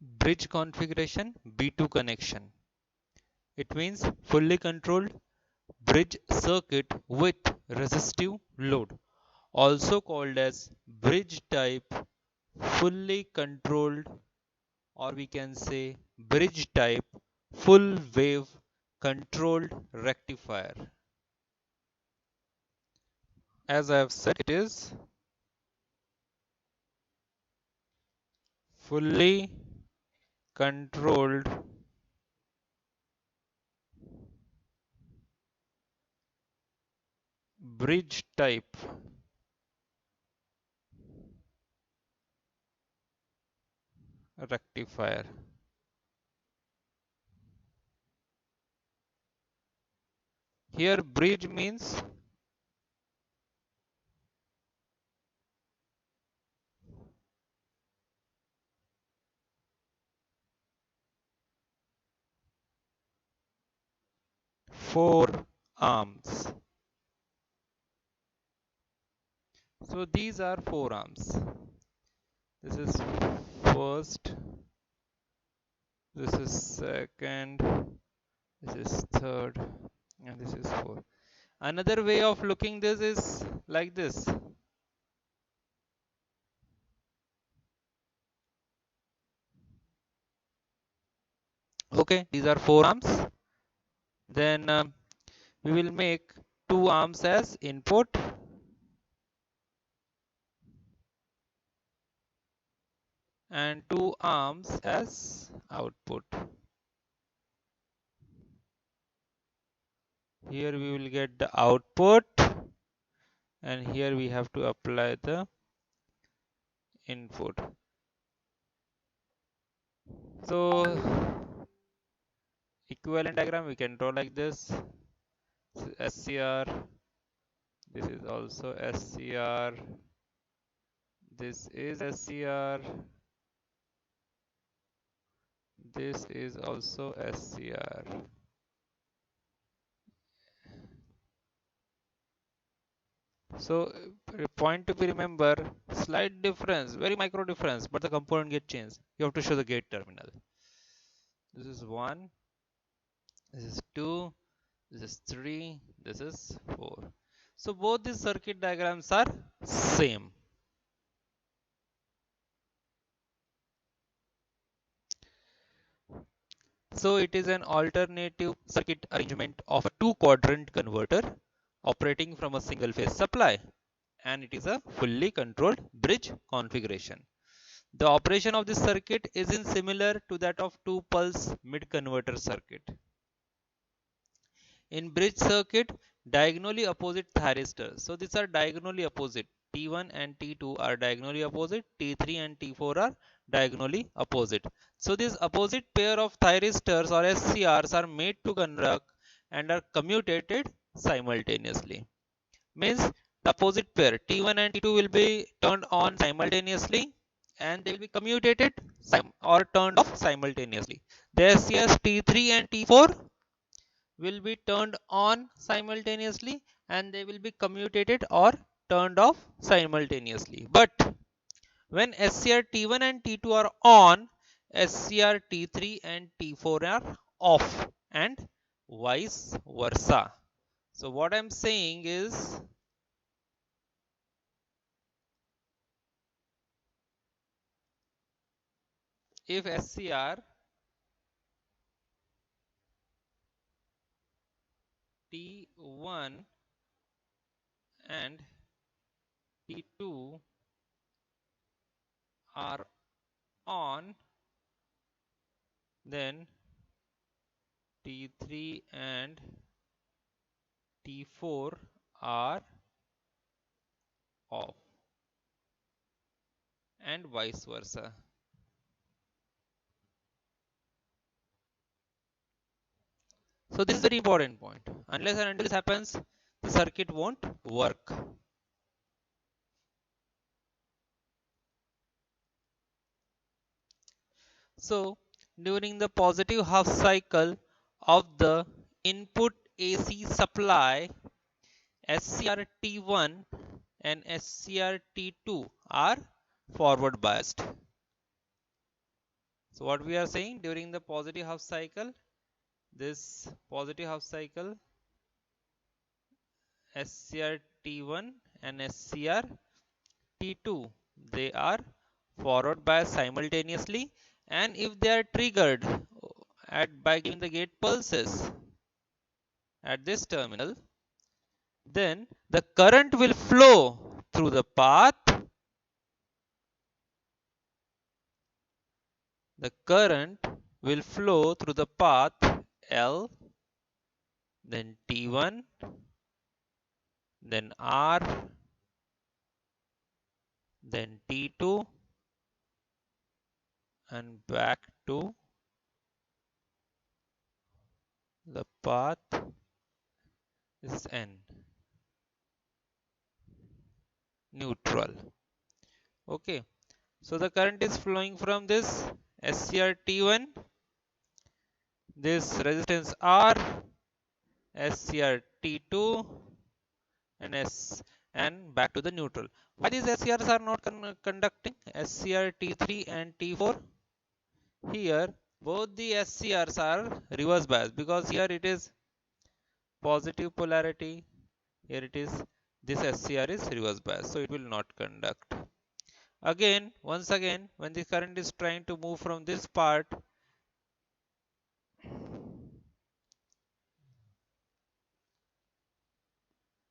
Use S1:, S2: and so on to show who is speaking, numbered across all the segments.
S1: Bridge configuration B2 connection. It means fully controlled bridge circuit with resistive load, also called as bridge type fully controlled, or we can say bridge type full wave controlled rectifier. As I have said, it is fully controlled bridge type rectifier. Here bridge means four arms. So these are four arms. This is first, this is second, this is third, and this is fourth. Another way of looking this is like this. Okay, these are four arms. Then we will make two arms as input and two arms as output. Here we will get the output, and here we have to apply the input. So equivalent diagram we can draw like this. SCR, this is also SCR, this is SCR, this is also SCR. So point to be remember, slight difference, very micro difference, but the component get changed. You have to show the gate terminal. This is 1, this is 2, this is 3, this is 4. So both these circuit diagrams are same. So it is an alternative circuit arrangement of a two-quadrant converter operating from a single phase supply, and it is a fully controlled bridge configuration. The operation of this circuit is in similar to that of two-pulse mid-converter circuit. In bridge circuit, diagonally opposite thyristors. So these are diagonally opposite. T1 and T2 are diagonally opposite. T3 and T4 are diagonally opposite. So this opposite pair of thyristors or SCRs are made to conduct and are commutated simultaneously. Means the opposite pair T1 and T2 will be turned on simultaneously, and they will be commutated or turned off simultaneously. The SCRs T3 and T4 will be turned on simultaneously, and they will be commutated or turned off simultaneously. But when SCR T1 and T2 are on, SCR T3 and T4 are off, and vice versa. So what I'm saying is, if SCR T1 and T2 are on, then T3 and T4 are off, and vice versa. So this is a very important point. Unless and until this happens, the circuit won't work. So during the positive half cycle of the input AC supply, SCR T1 and SCR T2 are forward biased. So what we are saying, during the positive half cycle, this positive half cycle, SCR T1 and SCR T2, they are forward bias simultaneously, and if they are triggered at by giving the gate pulses at this terminal, then the current will flow through the path. The current will flow through the path L, then T1, then R, then T2, and back to the path is N, neutral. Okay, so the current is flowing from this SCR-T1, this resistance R, SCR-T2, and and back to the neutral. Why these SCRs are not conducting? SCR T3 and T4. Here both the SCRs are reverse bias, because here it is positive polarity, here it is, this SCR is reverse bias, so it will not conduct. Again, once again, when the current is trying to move from this part,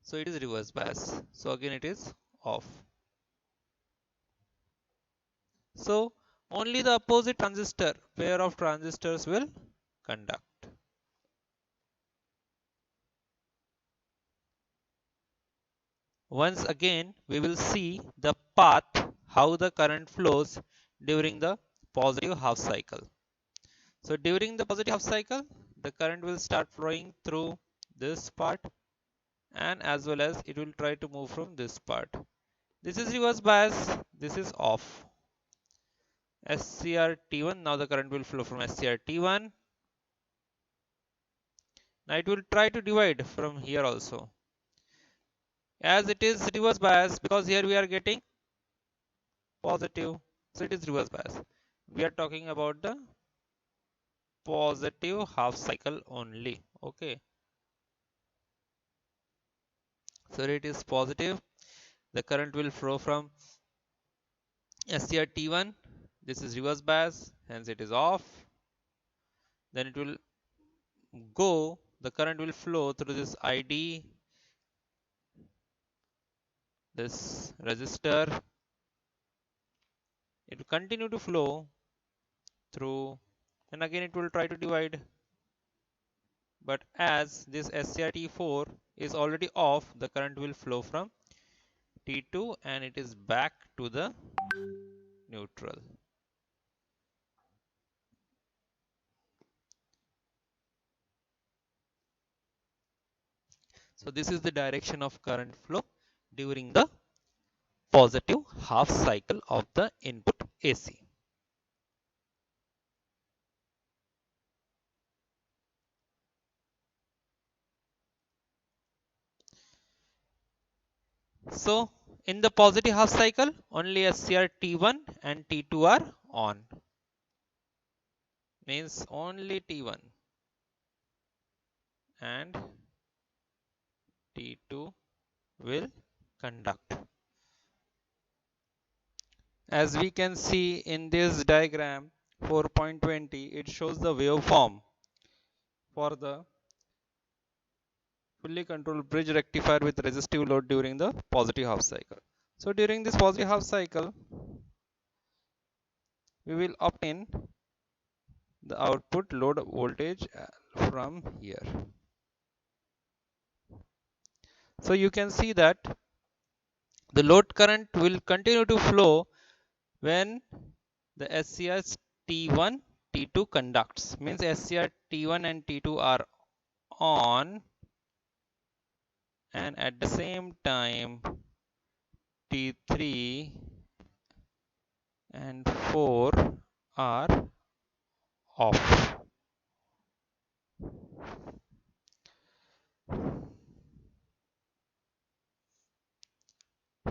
S1: so it is reverse bias, so again it is off. So only the opposite transistor, pair of transistors will conduct. Once again, we will see the path how the current flows during the positive half cycle. So during the positive half cycle, the current will start flowing through this part, and as well as it will try to move from this part. This is reverse bias, this is off. SCR-T1, now the current will flow from SCR-T1. Now it will try to divide from here also. As it is reverse bias, because here we are getting positive, so it is reverse bias. We are talking about the positive half cycle only. Okay, so it is positive, the current will flow from SCR-T1, this is reverse bias, hence it is off. Then it will go, the current will flow through this ID, this resistor. It will continue to flow through, and again it will try to divide. But as this SCR-T4 is already off, the current will flow from T2 and it is back to the neutral. So this is the direction of current flow during the positive half cycle of the input AC. So in the positive half cycle, only SCR T1 and T2 are on. Means only T1 and T2 will conduct. As we can see in this diagram 4.20, it shows the waveform for the fully controlled bridge rectifier with resistive load during the positive half cycle. So during this positive half cycle, we will obtain the output load voltage from here. So you can see that the load current will continue to flow when the SCR T1, T2 conducts. Means SCR T1 and T2 are on, and at the same time T3 and 4 are off.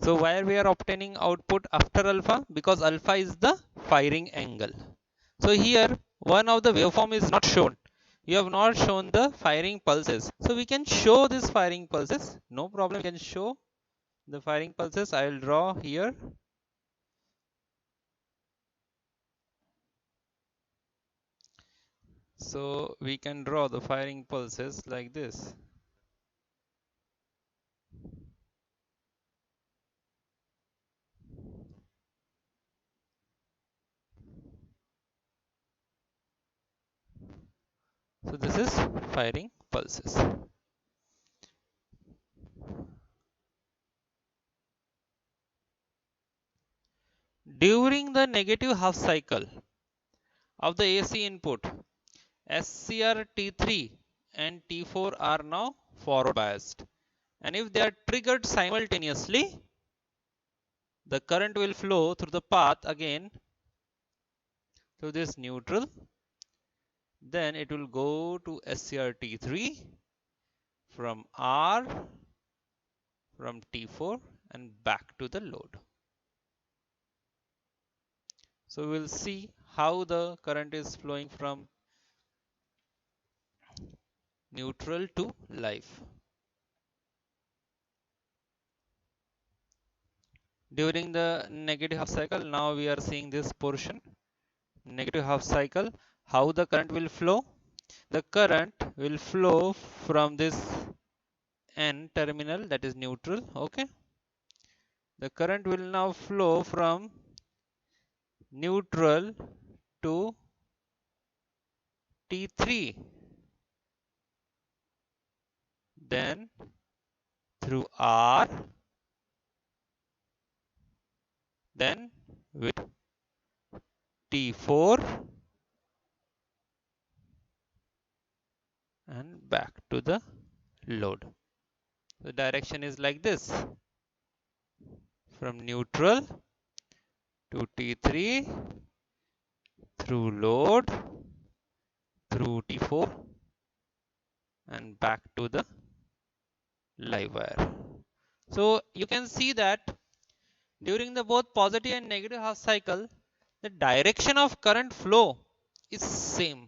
S1: So why we are obtaining output after alpha? Because alpha is the firing angle. So here one of the waveform is not shown. You have not shown the firing pulses. So we can show this firing pulses. No problem. We can show the firing pulses. I will draw here. So we can draw the firing pulses like this. So this is firing pulses. During the negative half cycle of the AC input, SCR T3 and T4 are now forward biased. And if they are triggered simultaneously, the current will flow through the path again through this neutral. Then it will go to SCR T3 from R from T4 and back to the load. So we will see how the current is flowing from neutral to live. During the negative half cycle, now we are seeing this portion, negative half cycle, how the current will flow. The current will flow from this N terminal, that is neutral. Okay, the current will now flow from neutral to T3, then through R, then with T4 and back to the load. The direction is like this, from neutral to T3 through load through T4 and back to the live wire. So you can see that during the both positive and negative half cycle, the direction of current flow is same.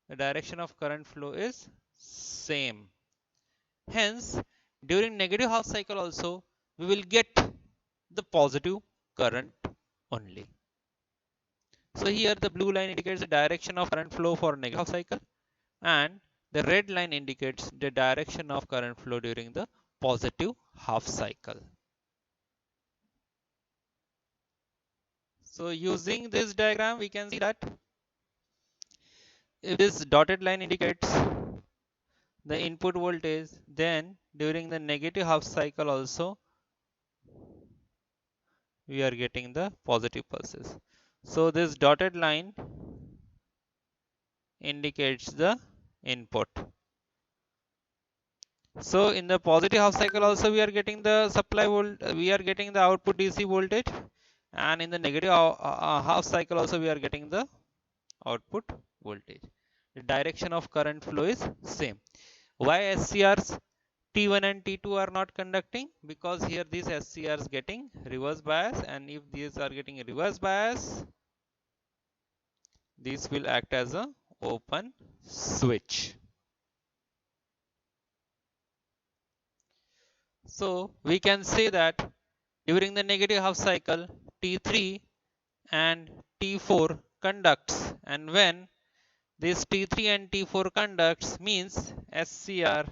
S1: The direction of current flow is same. Hence, during negative half cycle also, we will get the positive current only. So here the blue line indicates the direction of current flow for negative half cycle, and the red line indicates the direction of current flow during the positive half cycle. So using this diagram, we can see that if this dotted line indicates the input voltage, then during the negative half cycle also we are getting the positive pulses. So this dotted line indicates the input. So in the positive half cycle also we are getting the supply volt, we are getting the output DC voltage, and in the negative half cycle also we are getting the output voltage. The direction of current flow is same. Why SCRs T1 and T2 are not conducting? Because here these SCRs getting reverse bias, and if these are getting reverse bias, this will act as a open switch. So we can say that during the negative half cycle, T3 and T4 conducts, and when this T3 and T4 conducts means SCR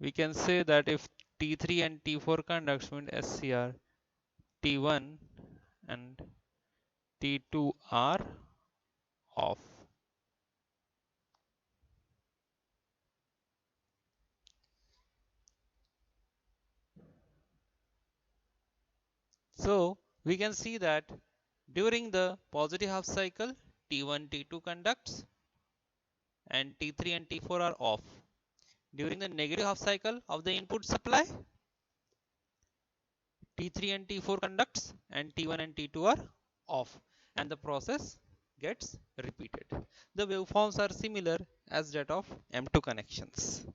S1: we can say that if T3 and T4 conducts means SCR T1 and T2 are off. So we can see that during the positive half cycle, T1, T2 conducts and T3 and T4 are off. During the negative half cycle of the input supply, T3 and T4 conducts and T1 and T2 are off, and the process gets repeated. The waveforms are similar as that of M2 connections.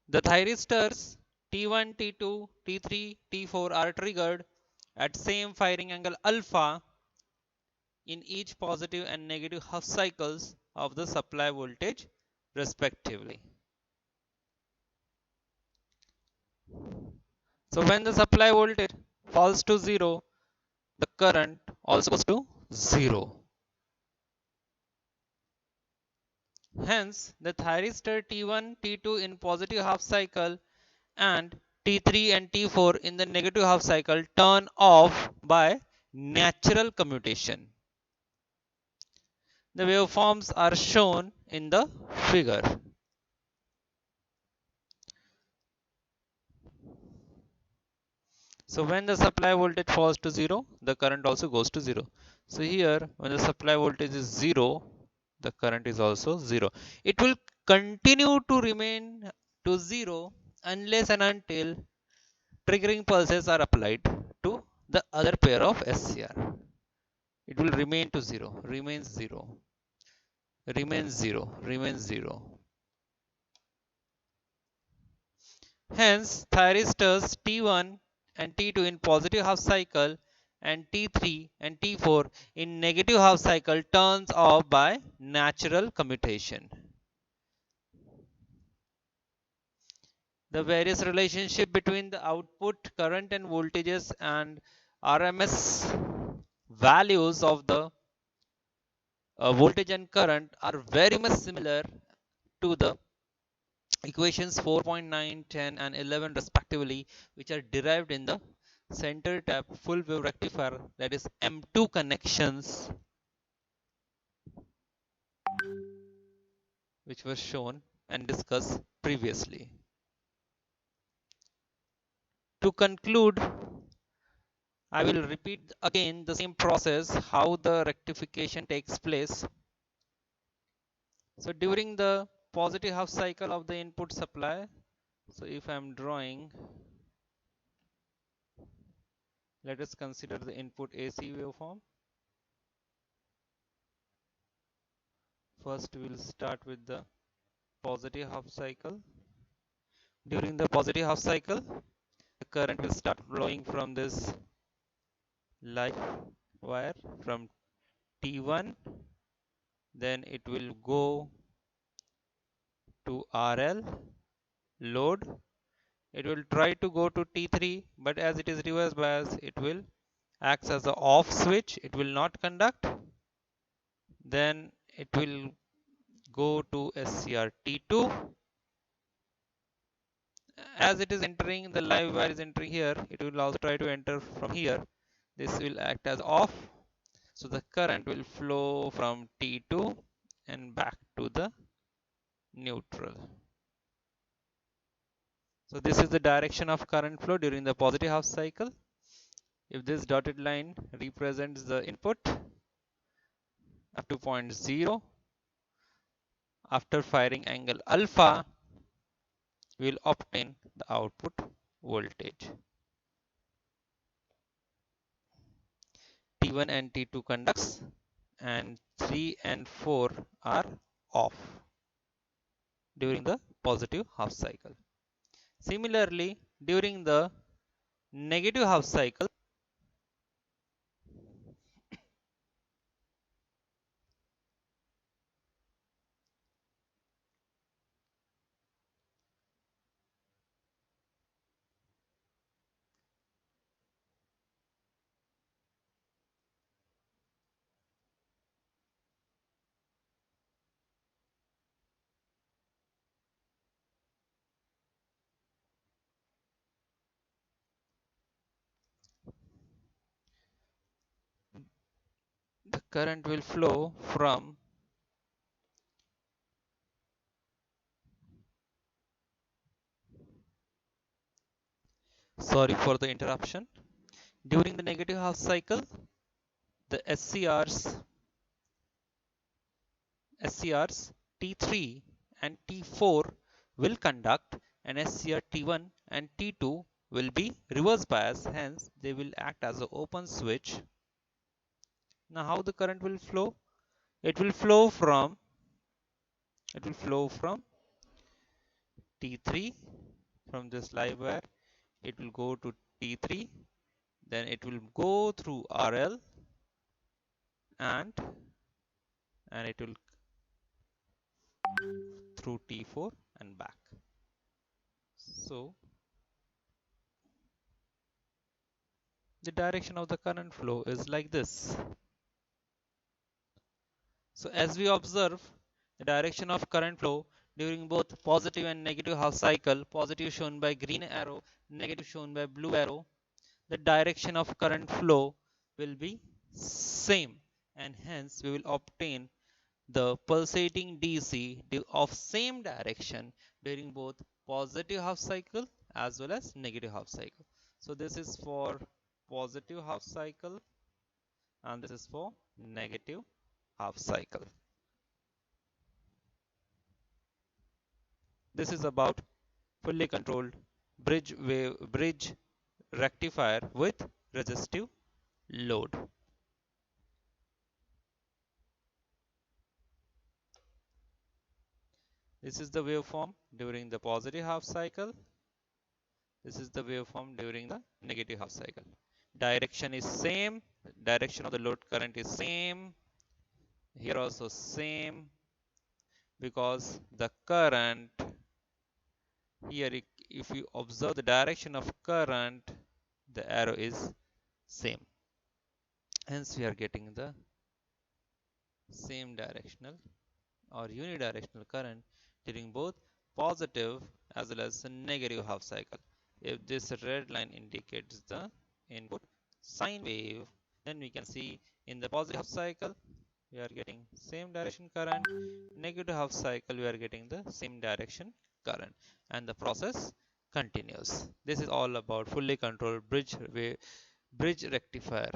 S1: The thyristors T1, T2, T3, T4 are triggered at same firing angle alpha in each positive and negative half cycles of the supply voltage respectively. So when the supply voltage falls to 0, the current also goes to 0. Hence, the thyristor T1, T2 in positive half cycle and T3 and T4 in the negative half cycle turn off by natural commutation. The waveforms are shown in the figure. So when the supply voltage falls to 0, the current also goes to 0. So here, when the supply voltage is 0, the current is also 0. It will continue to remain to 0 unless and until triggering pulses are applied to the other pair of SCR. It will remain to 0, remains 0, remains 0, remains 0. Hence, thyristors T1 and T2 in positive half cycle and T3 and T4 in negative half cycle turns off by natural commutation. The various relationship between the output current and voltages and RMS values of the voltage and current are very much similar to the equations 4.9, 10 and 11 respectively, which are derived in the center tap full wave rectifier, that is M2 connections, which were shown and discussed previously. To conclude, I will repeat again the same process how the rectification takes place. So during the positive half cycle of the input supply, so if I am drawing, let us consider the input AC waveform. First we will start with the positive half cycle. During the positive half cycle, the current will start flowing from this live wire from T1, then it will go to RL load. It will try to go to T3, but as it is reverse bias, it will acts as an off switch. It will not conduct. Then it will go to SCR T2. As it is entering, the live wire is entering here. It will also try to enter from here. This will act as off. So the current will flow from T2 and back to the neutral. So this is the direction of current flow during the positive half cycle. If this dotted line represents the input up to point 0, after firing angle alpha, we will obtain the output voltage. T1 and T2 conducts and 3 and 4 are off during the positive half cycle. Similarly, during the negative half cycle, the current will flow from sorry for the interruption. During the negative half cycle, the SCRs T3 and T4 will conduct and SCR T1 and T2 will be reverse bias, hence they will act as an open switch. Now how the current will flow? it will flow from T3 from this live wire. It will go to T3, then it will go through RL and it will through T4 and back. So the direction of the current flow is like this. So as we observe the direction of current flow during both positive and negative half cycle, positive shown by green arrow, negative shown by blue arrow, the direction of current flow will be same, and hence we will obtain the pulsating DC of same direction during both positive half cycle as well as negative half cycle. So this is for positive half cycle and this is for negative half cycle. This is about fully controlled bridge rectifier with resistive load. This is the waveform during the positive half cycle. This is the waveform during the negative half cycle. Direction is same. Direction of the load current is same. Here also same, because the current here, if you observe the direction of current, the arrow is same. Hence we are getting the same directional or unidirectional current during both positive as well as negative half cycle. If this red line indicates the input sine wave, then we can see in the positive half cycle we are getting same direction current, negative half cycle we are getting the same direction current, and the process continues. This is all about fully controlled bridge rectifier.